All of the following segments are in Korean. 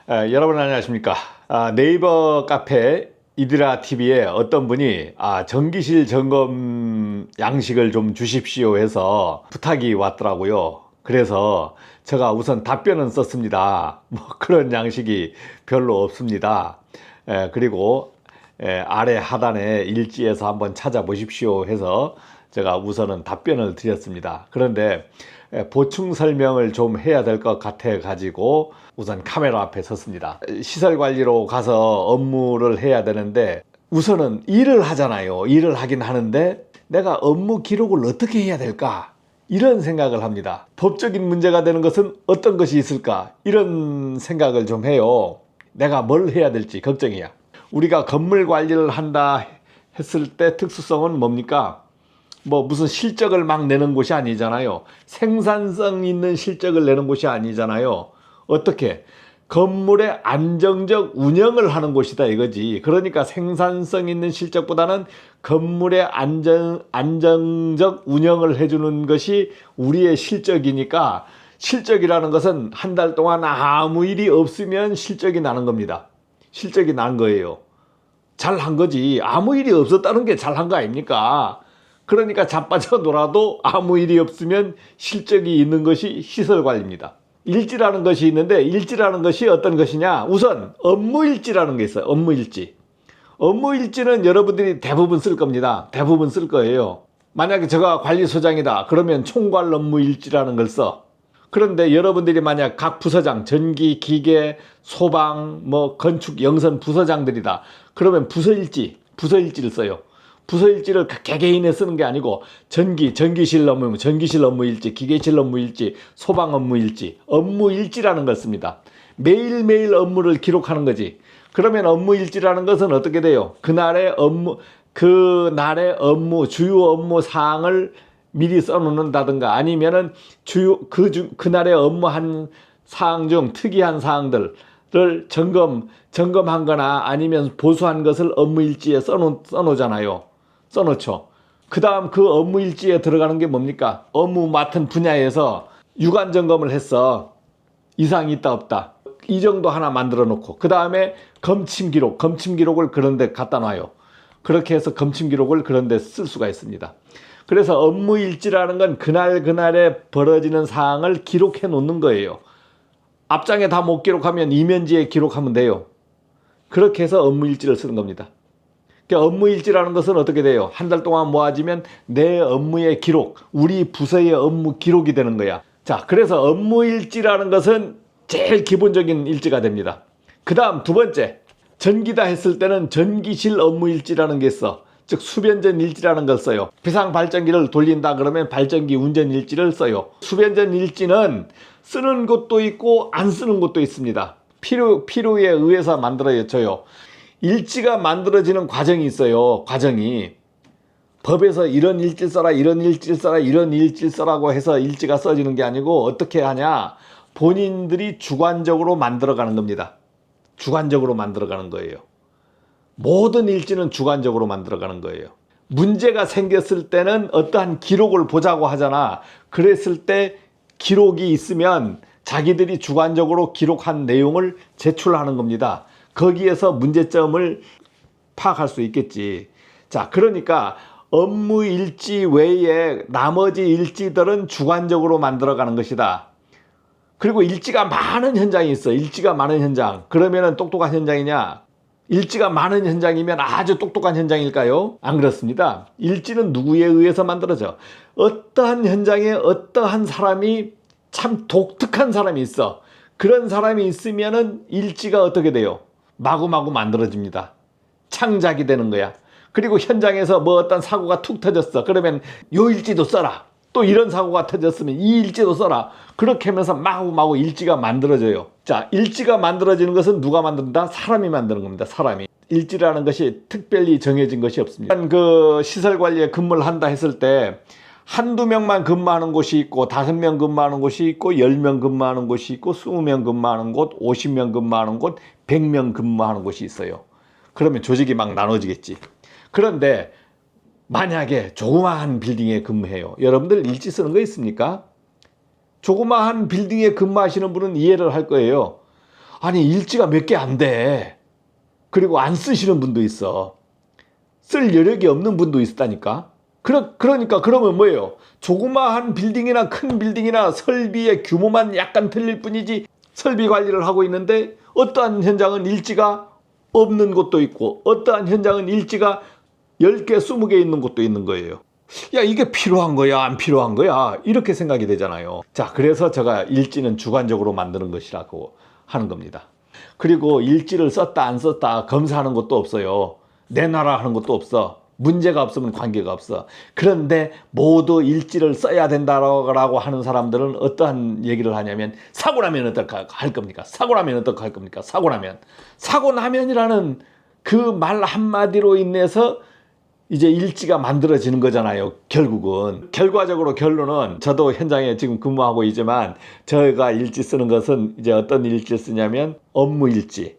여러분 안녕하십니까? 네이버 카페 이드라 TV에 어떤 분이 전기실 점검 양식을 좀 주십시오 해서 부탁이 왔더라고요. 그래서 제가 우선 답변은 썼습니다. 뭐 그런 양식이 별로 없습니다. 그리고 아래 하단에 일지에서 한번 찾아보십시오 해서 제가 우선은 답변을 드렸습니다. 그런데 보충 설명을 좀 해야 될 것 같아 가지고 우선 카메라 앞에 섰습니다. 시설 관리로 가서 업무를 해야 되는데 우선은 일을 하잖아요. 일을 하긴 하는데 내가 업무 기록을 어떻게 해야 될까? 이런 생각을 합니다. 법적인 문제가 되는 것은 어떤 것이 있을까? 이런 생각을 좀 해요. 내가 뭘 해야 될지 걱정이야. 우리가 건물 관리를 한다 했을 때 특수성은 뭡니까? 뭐 무슨 실적을 막 내는 곳이 아니잖아요. 생산성 있는 실적을 내는 곳이 아니잖아요. 어떻게? 건물의 안정적 운영을 하는 곳이다 이거지. 그러니까 생산성 있는 실적보다는 건물의 안정적 운영을 해주는 것이 우리의 실적이니까, 실적이라는 것은 한 달 동안 아무 일이 없으면 실적이 나는 겁니다. 실적이 난 거예요. 잘한 거지. 아무 일이 없었다는 게 잘한 거 아닙니까? 그러니까 자빠져 놀아도 아무 일이 없으면 실적이 있는 것이 시설 관리입니다. 일지라는 것이 있는데, 일지라는 것이 어떤 것이냐? 우선 업무 일지라는 게 있어요. 업무 일지. 업무 일지는 여러분들이 대부분 쓸 겁니다. 대부분 쓸 거예요. 만약에 제가 관리소장이다 그러면 총괄 업무 일지라는 걸 써. 그런데 여러분들이 만약 각 부서장, 전기, 기계, 소방, 뭐 건축, 영선 부서장들이다 그러면 부서일지를 써요. 부서일지를 개개인에 쓰는 게 아니고 전기실 업무 일지, 기계실 업무 일지, 소방 업무 일지, 업무 일지라는 걸 씁니다. 매일매일 업무를 기록하는 거지. 그러면 업무 일지라는 것은 어떻게 돼요? 그날의 업무, 주요 업무 사항을 미리 써놓는다든가 아니면은 그날의 업무한 사항 중 특이한 사항들을 점검한 거나 아니면 보수한 것을 업무 일지에 써놓잖아요. 써놓죠. 그 다음 그 업무 일지에 들어가는 게 뭡니까? 업무 맡은 분야에서 유관 점검을 했어. 이상이 있다 없다. 이 정도 하나 만들어 놓고 그 다음에 검침 기록을 그런 데 갖다 놔요. 그렇게 해서 검침 기록을 그런 데 쓸 수가 있습니다. 그래서 업무 일지라는 건 그날에 벌어지는 사항을 기록해 놓는 거예요. 앞장에 다 못 기록하면 이면지에 기록하면 돼요. 그렇게 해서 업무 일지를 쓰는 겁니다. 그러니까 업무 일지라는 것은 어떻게 돼요? 한 달 동안 모아지면 내 업무의 기록, 우리 부서의 업무 기록이 되는 거야. 자, 그래서 업무 일지라는 것은 제일 기본적인 일지가 됩니다. 그 다음 두 번째, 전기다 했을 때는 전기실 업무 일지라는 게 있어. 즉 수변전 일지라는 걸 써요. 비상 발전기를 돌린다 그러면 발전기 운전 일지를 써요. 수변전 일지는 쓰는 곳도 있고 안 쓰는 곳도 있습니다. 필요에 의해서 만들어져요. 일지가 만들어지는 과정이 있어요. 과정이. 법에서 이런 일지 써라, 이런 일지 써라, 이런 일지 써라고 해서 일지가 써지는 게 아니고 어떻게 하냐? 본인들이 주관적으로 만들어가는 겁니다. 주관적으로 만들어가는 거예요. 모든 일지는 주관적으로 만들어가는 거예요. 문제가 생겼을 때는 어떠한 기록을 보자고 하잖아. 그랬을 때 기록이 있으면 자기들이 주관적으로 기록한 내용을 제출하는 겁니다. 거기에서 문제점을 파악할 수 있겠지. 자, 그러니까 업무 일지 외에 나머지 일지들은 주관적으로 만들어가는 것이다. 그리고 일지가 많은 현장이 있어. 일지가 많은 현장. 그러면은 똑똑한 현장이냐? 일지가 많은 현장이면 아주 똑똑한 현장일까요? 안 그렇습니다. 일지는 누구에 의해서 만들어져? 어떠한 현장에 어떠한 사람이 참 독특한 사람이 있어. 그런 사람이 있으면은 일지가 어떻게 돼요? 마구마구 만들어집니다. 창작이 되는 거야. 그리고 현장에서 뭐 어떤 사고가 툭 터졌어. 그러면 요 일지도 써라. 또 이런 사고가 터졌으면 이 일지도 써라. 그렇게 하면서 마구마구 일지가 만들어져요. 자, 일지가 만들어지는 것은 누가 만든다? 사람이 만드는 겁니다. 사람이. 일지라는 것이 특별히 정해진 것이 없습니다. 그 시설관리에 근무를 한다 했을 때 한두 명만 근무하는 곳이 있고 5명 근무하는 곳이 있고 10명 근무하는 곳이 있고 20명 근무하는 곳, 50명 근무하는 곳, 100명 근무하는 곳이 있어요. 그러면 조직이 막 나눠지겠지. 그런데 만약에 조그마한 빌딩에 근무해요. 여러분들 일지 쓰는 거 있습니까? 조그마한 빌딩에 근무하시는 분은 이해를 할 거예요. 아니 일지가 몇 개 안 돼. 그리고 안 쓰시는 분도 있어. 쓸 여력이 없는 분도 있다니까. 그러니까 그러면 뭐예요? 조그마한 빌딩이나 큰 빌딩이나 설비의 규모만 약간 틀릴 뿐이지 설비 관리를 하고 있는데 어떠한 현장은 일지가 없는 곳도 있고 어떠한 현장은 일지가 10개, 20개 있는 곳도 있는 거예요. 야, 이게 필요한 거야, 안 필요한 거야? 이렇게 생각이 되잖아요. 자, 그래서 제가 일지는 주관적으로 만드는 것이라고 하는 겁니다. 그리고 일지를 썼다, 안 썼다 검사하는 것도 없어요. 내놔라 하는 것도 없어. 문제가 없으면 관계가 없어. 그런데 모두 일지를 써야 된다라고 하는 사람들은 어떠한 얘기를 하냐면 사고 나면 어떡할 할 겁니까? 사고 나면 어떡할 할 겁니까? 사고 나면. 사고 나면이라는 그 말 한마디로 인해서 이제 일지가 만들어지는 거잖아요. 결국은. 결과적으로 결론은 저도 현장에 지금 근무하고 있지만 저희가 일지 쓰는 것은 이제 어떤 일지 쓰냐면 업무 일지,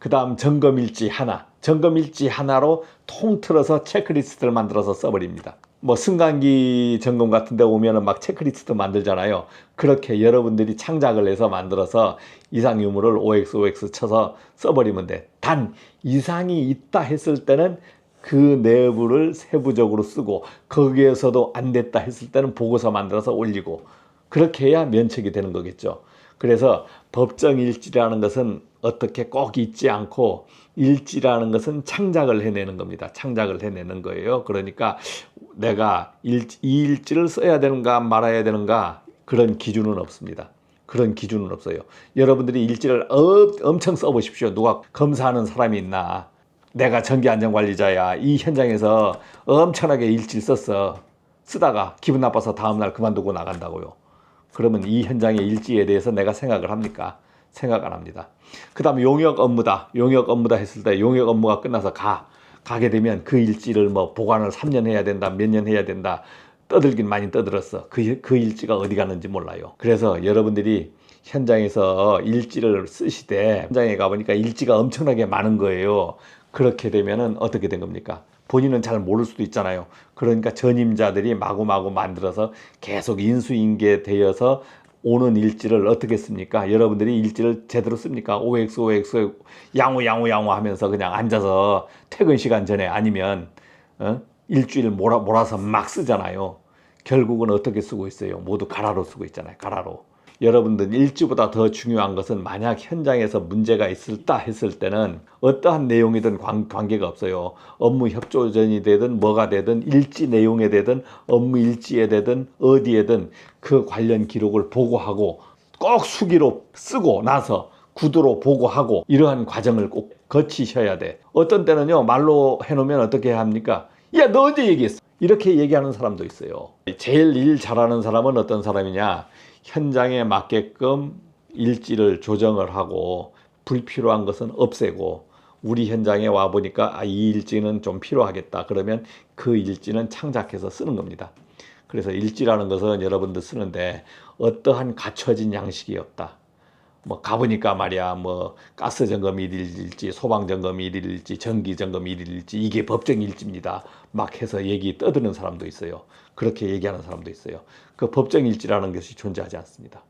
그 다음 점검 일지 하나, 점검 일지 하나로 통틀어서 체크리스트를 만들어서 써버립니다. 뭐 승강기 점검 같은 데 오면은 막 체크리스트 만들잖아요. 그렇게 여러분들이 창작을 해서 만들어서 이상 유무를 OX 쳐서 써버리면 돼. 단 이상이 있다 했을 때는 그 내부를 세부적으로 쓰고 거기에서도 안 됐다 했을 때는 보고서 만들어서 올리고 그렇게 해야 면책이 되는 거겠죠. 그래서 법정 일지라는 것은 어떻게 꼭 있지 않고 일지라는 것은 창작을 해내는 겁니다. 창작을 해내는 거예요. 그러니까 내가 이 일지를 써야 되는가 말아야 되는가 그런 기준은 없습니다. 그런 기준은 없어요. 여러분들이 일지를 엄청 써보십시오. 누가 검사하는 사람이 있나. 내가 전기안전관리자야. 이 현장에서 엄청나게 일지를 썼어. 쓰다가 기분 나빠서 다음날 그만두고 나간다고요. 그러면 이 현장의 일지에 대해서 내가 생각을 합니까? 생각 안 합니다. 그 다음에 용역 업무다. 용역 업무다 했을 때 용역 업무가 끝나서 가게 되면 그 일지를 뭐 보관을 3년 해야 된다. 몇 년 해야 된다. 떠들긴 많이 떠들었어. 그 일지가 어디 갔는지 몰라요. 그래서 여러분들이 현장에서 일지를 쓰시되 현장에 가보니까 일지가 엄청나게 많은 거예요. 그렇게 되면은 어떻게 된 겁니까? 본인은 잘 모를 수도 있잖아요. 그러니까 전임자들이 마구마구 만들어서 계속 인수인계되어서 오는 일지를 어떻게 씁니까? 여러분들이 일지를 제대로 씁니까? OX 양호 하면서 그냥 앉아서 퇴근 시간 전에 아니면 일주일 몰아서 막 쓰잖아요. 결국은 어떻게 쓰고 있어요? 모두 가라로 쓰고 있잖아요. 가라로. 여러분들 일지보다 더 중요한 것은 만약 현장에서 문제가 있을다 했을 때는 어떠한 내용이든 관계가 없어요. 업무 협조전이 되든 뭐가 되든 일지 내용에 되든 업무 일지에 되든 어디에든 그 관련 기록을 보고하고 꼭 수기로 쓰고 나서 구두로 보고하고 이러한 과정을 꼭 거치셔야 돼. 어떤 때는요 말로 해놓으면 어떻게 합니까? 야, 너 언제 얘기했어? 이렇게 얘기하는 사람도 있어요. 제일 일 잘하는 사람은 어떤 사람이냐? 현장에 맞게끔 일지를 조정을 하고 불필요한 것은 없애고 우리 현장에 와보니까 이 일지는 좀 필요하겠다. 그러면 그 일지는 창작해서 쓰는 겁니다. 그래서 일지라는 것은 여러분들 쓰는데 어떠한 갖춰진 양식이 없다. 뭐 가보니까 말이야 뭐 가스 점검 1일일지 소방 점검 1일일지 전기 점검 1일일지 이게 법정 일지입니다. 막 해서 얘기 떠드는 사람도 있어요. 그렇게 얘기하는 사람도 있어요. 그 법정 일지라는 것이 존재하지 않습니다.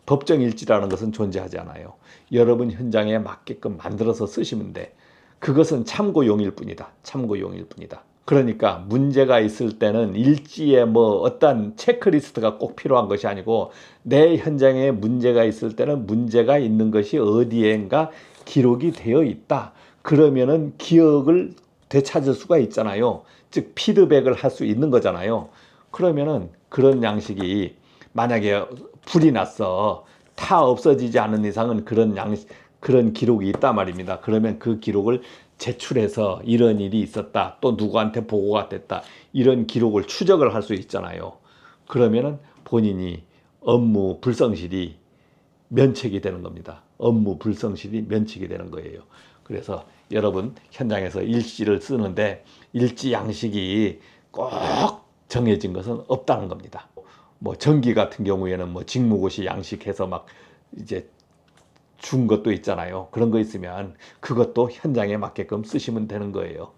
법정 일지라는 것은 존재하지 않아요. 여러분 현장에 맞게끔 만들어서 쓰시면 돼. 그것은 참고용일 뿐이다. 참고용일 뿐이다. 그러니까 문제가 있을 때는 일지에 뭐 어떤 체크리스트가 꼭 필요한 것이 아니고 내 현장에 문제가 있을 때는 문제가 있는 것이 어디엔가 기록이 되어 있다. 그러면은 기억을 되찾을 수가 있잖아요. 즉 피드백을 할 수 있는 거잖아요. 그러면은 그런 양식이 만약에 불이 났어. 타 없어지지 않은 이상은 그런 기록이 있단 말입니다. 그러면 그 기록을 제출해서 이런 일이 있었다. 또 누구한테 보고가 됐다. 이런 기록을 추적을 할 수 있잖아요. 그러면은 본인이 업무 불성실이 면책이 되는 겁니다. 업무 불성실이 면책이 되는 거예요. 그래서 여러분 현장에서 일지를 쓰는데 일지 양식이 꼭 정해진 것은 없다는 겁니다. 뭐 전기 같은 경우에는 뭐 직무고시 양식해서 막 이제 준 것도 있잖아요. 그런 거 있으면 그것도 현장에 맞게끔 쓰시면 되는 거예요.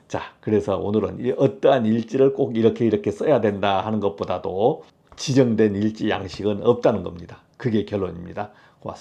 자, 그래서 오늘은 어떠한 일지를 꼭 이렇게 써야 된다 하는 것보다도 지정된 일지 양식은 없다는 겁니다. 그게 결론입니다. 고맙습니다.